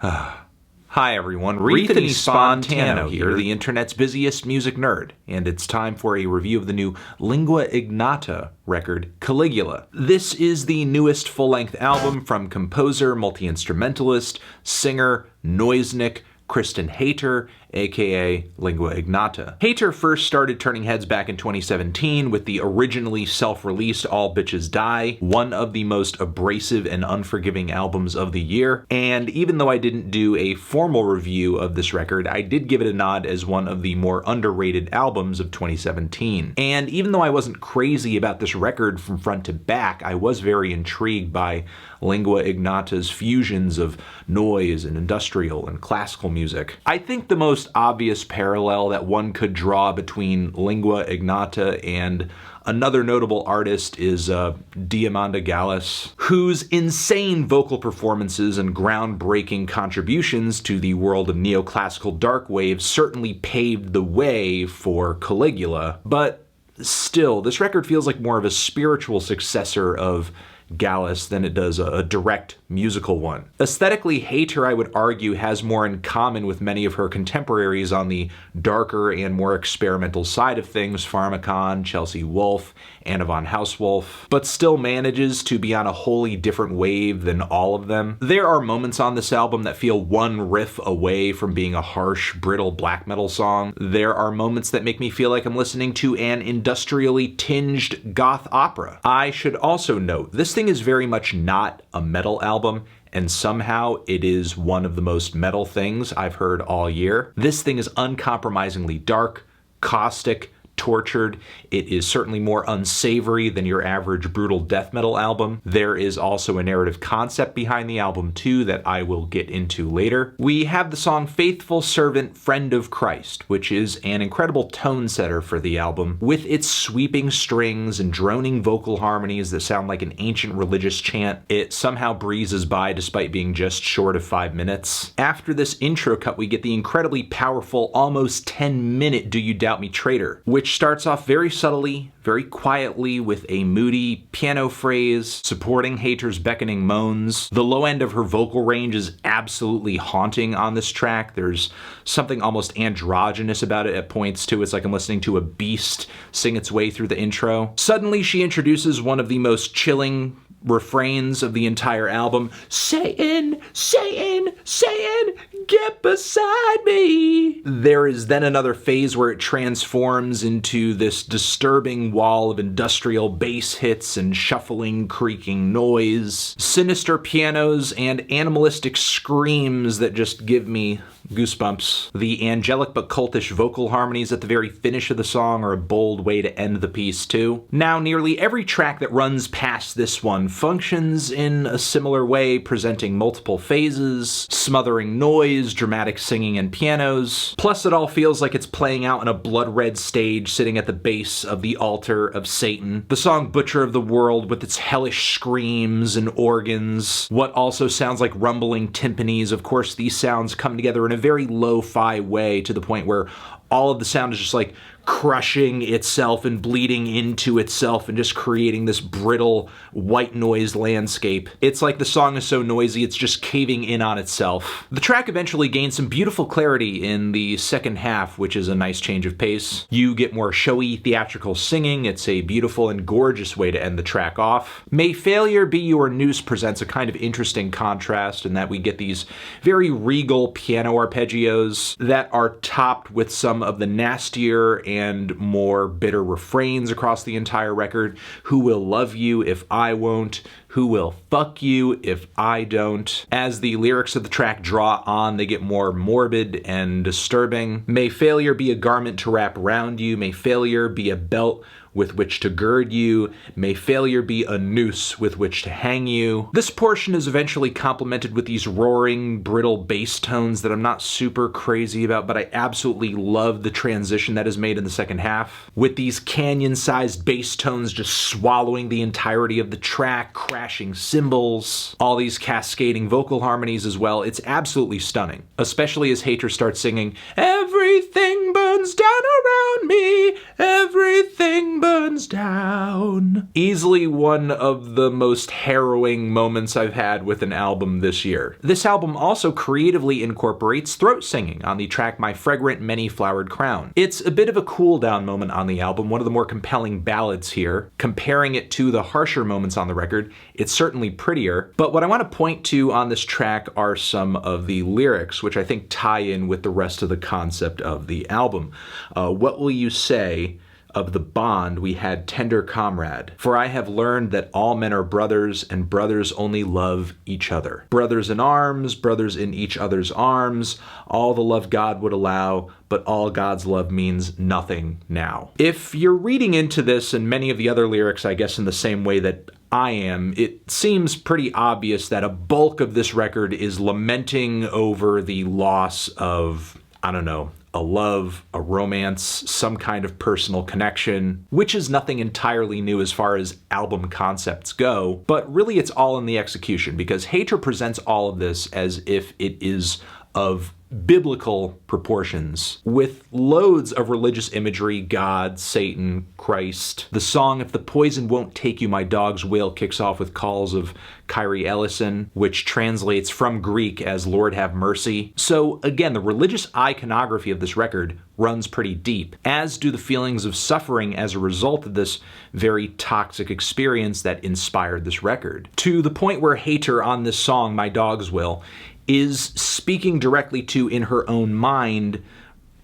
Hi everyone, Rethany Spontano here, the internet's busiest music nerd, and it's time for a review of the new Lingua Ignota record, Caligula. This is the newest full-length album from composer, multi-instrumentalist, singer, noisnik, Kristen Hayter, aka Lingua Ignota. Hayter first started turning heads back in 2017 with the originally self-released All Bitches Die, one of the most abrasive and unforgiving albums of the year. And even though I didn't do a formal review of this record, I did give it a nod as one of the more underrated albums of 2017. And even though I wasn't crazy about this record from front to back, I was very intrigued by Lingua Ignota's fusions of noise and industrial and classical music. I think the most obvious parallel that one could draw between Lingua Ignota and another notable artist is Diamanda Gallis, whose insane vocal performances and groundbreaking contributions to the world of neoclassical darkwave certainly paved the way for Caligula. But still, this record feels like more of a spiritual successor of Gallis than it does a direct musical one. Aesthetically, Hayter, I would argue, has more in common with many of her contemporaries on the darker and more experimental side of things, Pharmakon, Chelsea Wolfe, Anna von Hauswolf, but still manages to be on a wholly different wave than all of them. There are moments on this album that feel one riff away from being a harsh, brittle black metal song. There are moments that make me feel like I'm listening to an industrially tinged goth opera. I should also note, this thing is very much not a metal album, and somehow it is one of the most metal things I've heard all year. This thing is uncompromisingly dark, caustic, tortured. It is certainly more unsavory than your average brutal death metal album. There is also a narrative concept behind the album too that I will get into later. We have the song Faithful Servant, Friend of Christ, which is an incredible tone setter for the album, with its sweeping strings and droning vocal harmonies that sound like an ancient religious chant. It somehow breezes by despite being just short of 5 minutes. After this intro cut, we get the incredibly powerful, almost 10-minute Do You Doubt Me Traitor, which starts off very subtly, very quietly with a moody piano phrase supporting Hayter's beckoning moans. The low end of her vocal range is absolutely haunting on this track. There's something almost androgynous about it at points too. It's like I'm listening to a beast sing its way through the intro. Suddenly she introduces one of the most chilling refrains of the entire album. Satan, Satan, Satan, get beside me. There is then another phase where it transforms into this disturbing wall of industrial bass hits and shuffling, creaking noise, sinister pianos, and animalistic screams that just give me goosebumps. The angelic but cultish vocal harmonies at the very finish of the song are a bold way to end the piece too. Now, nearly every track that runs past this one functions in a similar way, presenting multiple phases, smothering noise, dramatic singing and pianos. Plus, it all feels like it's playing out on a blood-red stage sitting at the base of the altar of Satan. The song Butcher of the World with its hellish screams and organs, what also sounds like rumbling timpanis. Of course, these sounds come together in a very lo-fi way to the point where all of the sound is just like crushing itself and bleeding into itself and just creating this brittle white noise landscape. It's like the song is so noisy it's just caving in on itself. The track eventually gains some beautiful clarity in the second half, which is a nice change of pace. You get more showy theatrical singing. It's a beautiful and gorgeous way to end the track off. May Failure Be Your Noose presents a kind of interesting contrast in that we get these very regal piano arpeggios that are topped with some of the nastier and more bitter refrains across the entire record. Who will love you if I won't? Who will fuck you if I don't? As the lyrics of the track draw on, they get more morbid and disturbing. May failure be a garment to wrap around you. May failure be a belt with which to gird you. May failure be a noose with which to hang you. This portion is eventually complemented with these roaring, brittle bass tones that I'm not super crazy about, but I absolutely love the transition that is made in the second half, with these canyon-sized bass tones just swallowing the entirety of the track, crashing cymbals, all these cascading vocal harmonies as well. It's absolutely stunning, especially as Hayter starts singing, "Every Everything burns down around me, everything burns down. Easily one of the most harrowing moments I've had with an album this year. This album also creatively incorporates throat singing on the track My Fragrant Many-Flowered Crown. It's a bit of a cool down moment on the album, one of the more compelling ballads here. Comparing it to the harsher moments on the record, it's certainly prettier, but what I want to point to on this track are some of the lyrics, which I think tie in with the rest of the concept of the album. What will you say of the bond we had, tender comrade? For I have learned that all men are brothers, and brothers only love each other. Brothers in arms, brothers in each other's arms, all the love God would allow, but all God's love means nothing now. If you're reading into this and many of the other lyrics, I guess in the same way that I am, it seems pretty obvious that a bulk of this record is lamenting over the loss of, I don't know, a love, a romance, some kind of personal connection, which is nothing entirely new as far as album concepts go, but really it's all in the execution, because TRAITOR presents all of this as if it is of biblical proportions, with loads of religious imagery, God, Satan, Christ. The song If the Poison Won't Take You, My Dog's Will kicks off with calls of Kyrie Ellison, which translates from Greek as Lord have mercy. So again, the religious iconography of this record runs pretty deep, as do the feelings of suffering as a result of this very toxic experience that inspired this record. To the point where TRAITOR on this song, My Dog's Will, is speaking directly to, in her own mind,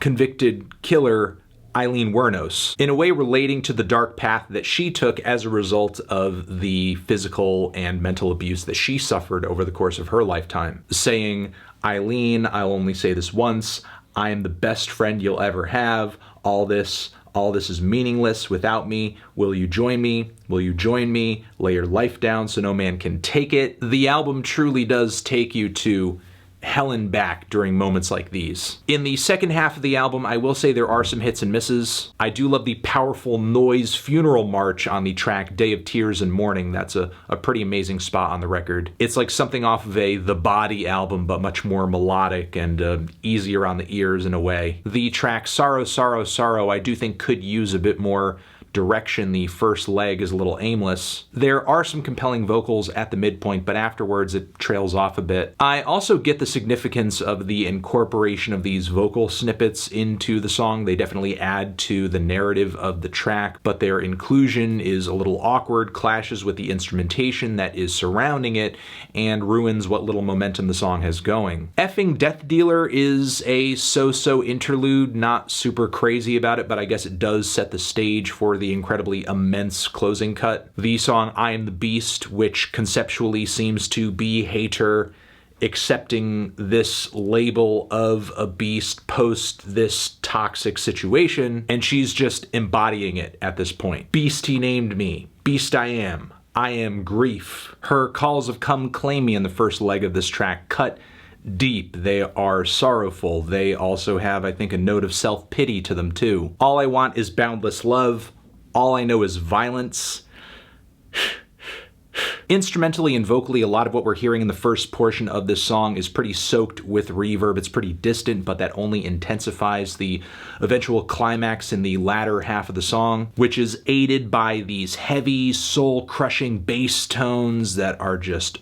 convicted killer Eileen Wuornos, in a way relating to the dark path that she took as a result of the physical and mental abuse that she suffered over the course of her lifetime, saying, Eileen, I'll only say this once, I am the best friend you'll ever have, all this is meaningless without me. Will you join me? Will you join me? Lay your life down so no man can take it. The album truly does take you to hell and back during moments like these. In the second half of the album, I will say there are some hits and misses. I do love the powerful noise funeral march on the track Day of Tears and Mourning. That's a pretty amazing spot on the record. It's like something off of a The Body album, but much more melodic and easier on the ears in a way. The track Sorrow, Sorrow, Sorrow, I do think could use a bit more direction. The first leg is a little aimless. There are some compelling vocals at the midpoint, but afterwards it trails off a bit. I also get the significance of the incorporation of these vocal snippets into the song. They definitely add to the narrative of the track, but their inclusion is a little awkward, clashes with the instrumentation that is surrounding it, and ruins what little momentum the song has going. Effing Death Dealer is a so-so interlude, not super crazy about it, but I guess it does set the stage for the incredibly immense closing cut. The song I Am the Beast, which conceptually seems to be TRAITOR accepting this label of a beast post this toxic situation, and she's just embodying it at this point. Beast he named me, beast I am grief. Her calls of come claim me in the first leg of this track cut deep. They are sorrowful. They also have, I think, a note of self-pity to them too. All I want is boundless love. All I know is violence. Instrumentally and vocally, a lot of what we're hearing in the first portion of this song is pretty soaked with reverb. It's pretty distant, but that only intensifies the eventual climax in the latter half of the song, which is aided by these heavy, soul-crushing bass tones that are just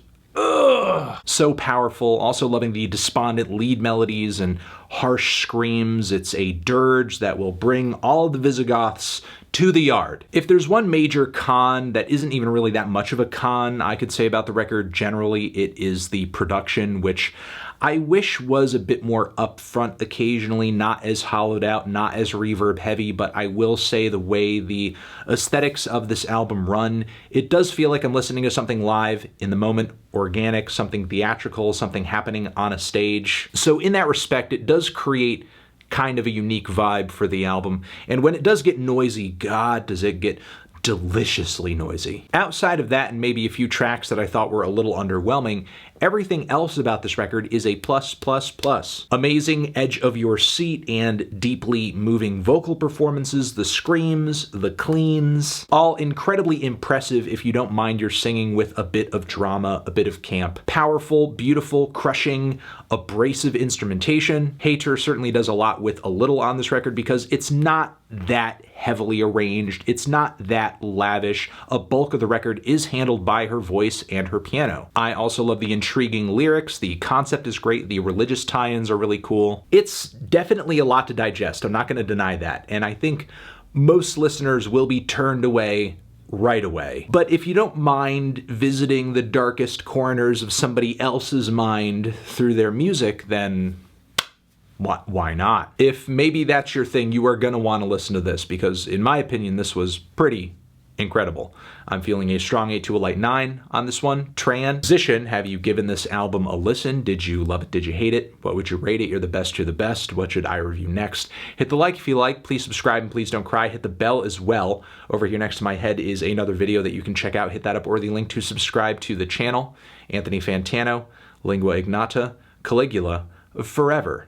so powerful. Also loving the despondent lead melodies and harsh screams. It's a dirge that will bring all of the Visigoths to the yard. If there's one major con that isn't even really that much of a con I could say about the record generally, it is the production, which I wish was a bit more upfront occasionally, not as hollowed out, not as reverb heavy, but I will say the way the aesthetics of this album run, it does feel like I'm listening to something live in the moment, organic, something theatrical, something happening on a stage. So in that respect, it does create kind of a unique vibe for the album. And when it does get noisy, God, does it get deliciously noisy. Outside of that and maybe a few tracks that I thought were a little underwhelming, Everything else about this record is a plus, plus, plus. Amazing edge of your seat and deeply moving vocal performances, the screams, the cleans, all incredibly impressive if you don't mind your singing with a bit of drama, a bit of camp. Powerful, beautiful, crushing, abrasive instrumentation. Hater certainly does a lot with a little on this record because it's not that heavily arranged. It's not that lavish. A bulk of the record is handled by her voice and her piano. I also love the intriguing lyrics. The concept is great. The religious tie-ins are really cool. It's definitely a lot to digest. I'm not going to deny that. And I think most listeners will be turned away right away. But if you don't mind visiting the darkest corners of somebody else's mind through their music, then why not? If maybe that's your thing, you are going to want to listen to this because, in my opinion, this was pretty incredible. I'm feeling a strong 8 to a light 9 on this one. Transition, have you given this album a listen? Did you love it? Did you hate it? What would you rate it? You're the best, you're the best. What should I review next? Hit the like if you like. Please subscribe and please don't cry. Hit the bell as well. Over here next to my head is another video that you can check out. Hit that up or the link to subscribe to the channel. Anthony Fantano, Lingua Ignota, Caligula, forever.